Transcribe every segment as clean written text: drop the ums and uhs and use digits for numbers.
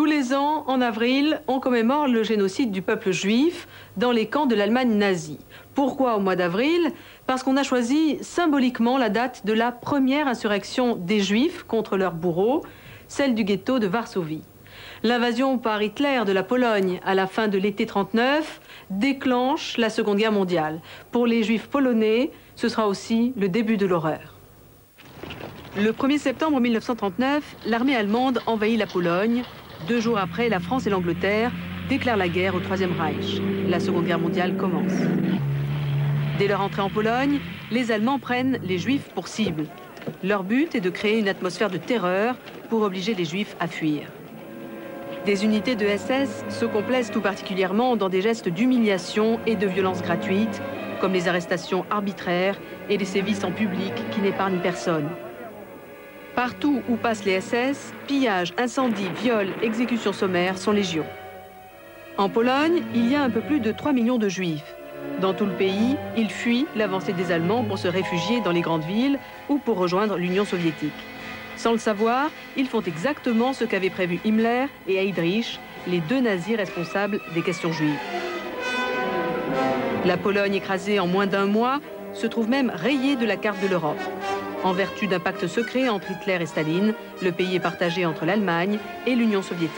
Tous les ans, en avril, on commémore le génocide du peuple juif dans les camps de l'Allemagne nazie. Pourquoi au mois d'avril? Parce qu'on a choisi symboliquement la date de la première insurrection des Juifs contre leurs bourreaux, celle du ghetto de Varsovie. L'invasion par Hitler de la Pologne à la fin de l'été 1939 déclenche la Seconde Guerre mondiale. Pour les Juifs polonais, ce sera aussi le début de l'horreur. Le 1er septembre 1939, l'armée allemande envahit la Pologne. 2 jours après, la France et l'Angleterre déclarent la guerre au Troisième Reich. La Seconde Guerre mondiale commence. Dès leur entrée en Pologne, les Allemands prennent les Juifs pour cible. Leur but est de créer une atmosphère de terreur pour obliger les Juifs à fuir. Des unités de SS se complaisent tout particulièrement dans des gestes d'humiliation et de violence gratuites, comme les arrestations arbitraires et les sévices en public qui n'épargnent personne. Partout où passent les SS, pillages, incendies, viols, exécutions sommaires sont légion. En Pologne, il y a un peu plus de 3 millions de Juifs. Dans tout le pays, ils fuient l'avancée des Allemands pour se réfugier dans les grandes villes ou pour rejoindre l'Union soviétique. Sans le savoir, ils font exactement ce qu'avaient prévu Himmler et Heydrich, les 2 nazis responsables des questions juives. La Pologne, écrasée en moins d'1 mois, se trouve même rayée de la carte de l'Europe. En vertu d'un pacte secret entre Hitler et Staline, le pays est partagé entre l'Allemagne et l'Union soviétique.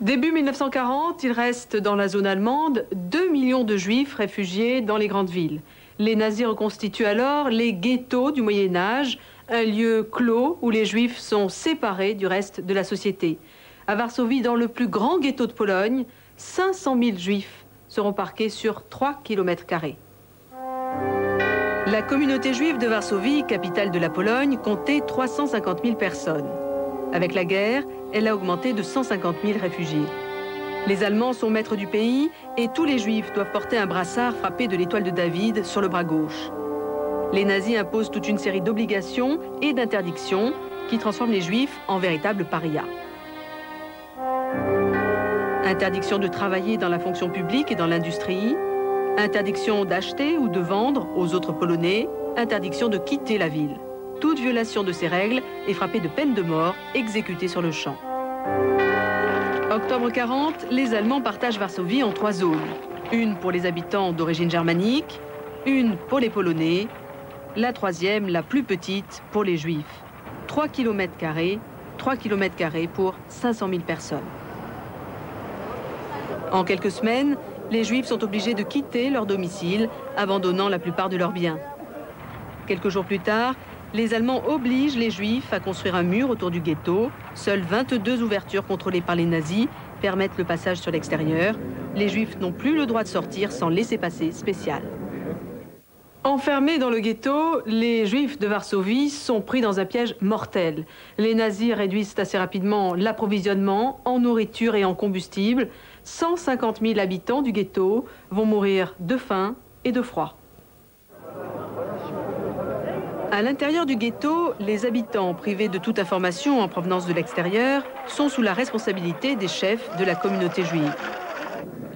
Début 1940, il reste dans la zone allemande 2 millions de Juifs réfugiés dans les grandes villes. Les nazis reconstituent alors les ghettos du Moyen-Âge, un lieu clos où les Juifs sont séparés du reste de la société. À Varsovie, dans le plus grand ghetto de Pologne, 500 000 Juifs seront parqués sur 3 km². La communauté juive de Varsovie, capitale de la Pologne, comptait 350 000 personnes. Avec la guerre, elle a augmenté de 150 000 réfugiés. Les Allemands sont maîtres du pays et tous les Juifs doivent porter un brassard frappé de l'étoile de David sur le bras gauche. Les nazis imposent toute une série d'obligations et d'interdictions qui transforment les Juifs en véritables parias. Interdiction de travailler dans la fonction publique et dans l'industrie, interdiction d'acheter ou de vendre aux autres Polonais, interdiction de quitter la ville. Toute violation de ces règles est frappée de peine de mort, exécutée sur le champ. Octobre 40, les Allemands partagent Varsovie en 3 zones. Une pour les habitants d'origine germanique, une pour les Polonais, la 3e, la plus petite, pour les Juifs. 3 km², pour 500 000 personnes. En quelques semaines, les Juifs sont obligés de quitter leur domicile, abandonnant la plupart de leurs biens. Quelques jours plus tard, les Allemands obligent les Juifs à construire un mur autour du ghetto. Seules 22 ouvertures contrôlées par les nazis permettent le passage sur l'extérieur. Les Juifs n'ont plus le droit de sortir sans laissez-passer spécial. Enfermés dans le ghetto, les Juifs de Varsovie sont pris dans un piège mortel. Les nazis réduisent assez rapidement l'approvisionnement en nourriture et en combustible. 150 000 habitants du ghetto vont mourir de faim et de froid. À l'intérieur du ghetto, les habitants privés de toute information en provenance de l'extérieur sont sous la responsabilité des chefs de la communauté juive.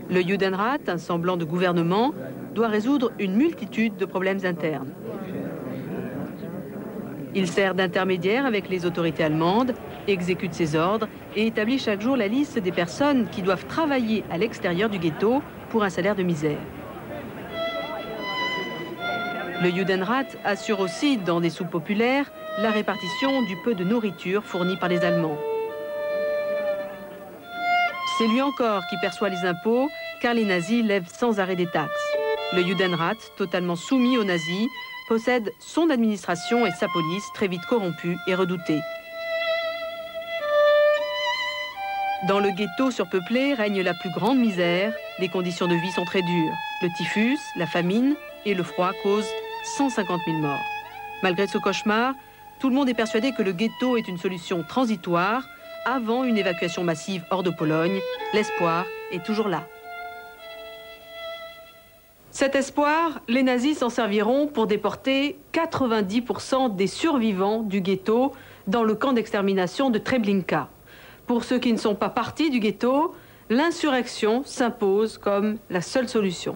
Le Judenrat, un semblant de gouvernement, doit résoudre une multitude de problèmes internes. Il sert d'intermédiaire avec les autorités allemandes, exécute ses ordres et établit chaque jour la liste des personnes qui doivent travailler à l'extérieur du ghetto pour un salaire de misère. Le Judenrat assure aussi, dans des soupes populaires, la répartition du peu de nourriture fournie par les Allemands. C'est lui encore qui perçoit les impôts, car les nazis lèvent sans arrêt des taxes. Le Judenrat, totalement soumis aux nazis, possède son administration et sa police, très vite corrompue et redoutée. Dans le ghetto surpeuplé règne la plus grande misère, les conditions de vie sont très dures. Le typhus, la famine et le froid causent 150 000 morts. Malgré ce cauchemar, tout le monde est persuadé que le ghetto est une solution transitoire avant une évacuation massive hors de Pologne. L'espoir est toujours là. Cet espoir, les nazis s'en serviront pour déporter 90% des survivants du ghetto dans le camp d'extermination de Treblinka. Pour ceux qui ne sont pas partis du ghetto, l'insurrection s'impose comme la seule solution.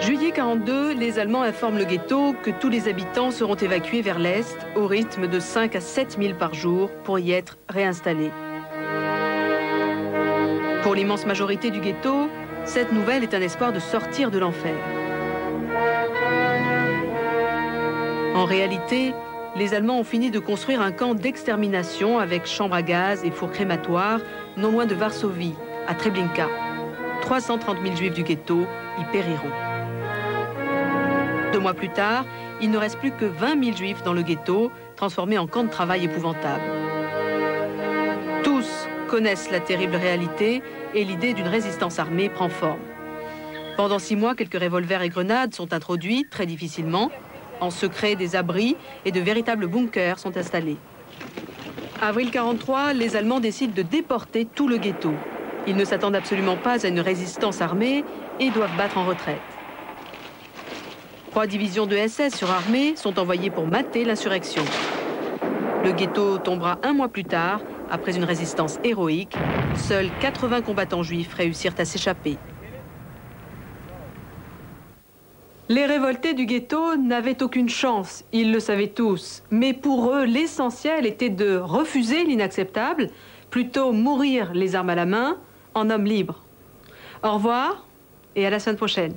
Juillet 42, les Allemands informent le ghetto que tous les habitants seront évacués vers l'Est au rythme de 5 à 7 000 par jour pour y être réinstallés. Pour l'immense majorité du ghetto, cette nouvelle est un espoir de sortir de l'enfer. En réalité, les Allemands ont fini de construire un camp d'extermination avec chambres à gaz et fours crématoires non loin de Varsovie, à Treblinka. 330 000 juifs du ghetto y périront. 2 mois plus tard, il ne reste plus que 20 000 juifs dans le ghetto, transformés en camp de travail épouvantable. Tous connaissent la terrible réalité et l'idée d'une résistance armée prend forme. Pendant 6 mois, quelques revolvers et grenades sont introduits, très difficilement. En secret, des abris et de véritables bunkers sont installés. Avril 43, les Allemands décident de déporter tout le ghetto. Ils ne s'attendent absolument pas à une résistance armée et doivent battre en retraite. 3 divisions de SS surarmées sont envoyées pour mater l'insurrection. Le ghetto tombera 1 mois plus tard, après une résistance héroïque. Seuls 80 combattants juifs réussirent à s'échapper. Les révoltés du ghetto n'avaient aucune chance, ils le savaient tous. Mais pour eux, l'essentiel était de refuser l'inacceptable, plutôt mourir les armes à la main, en hommes libres. Au revoir et à la semaine prochaine.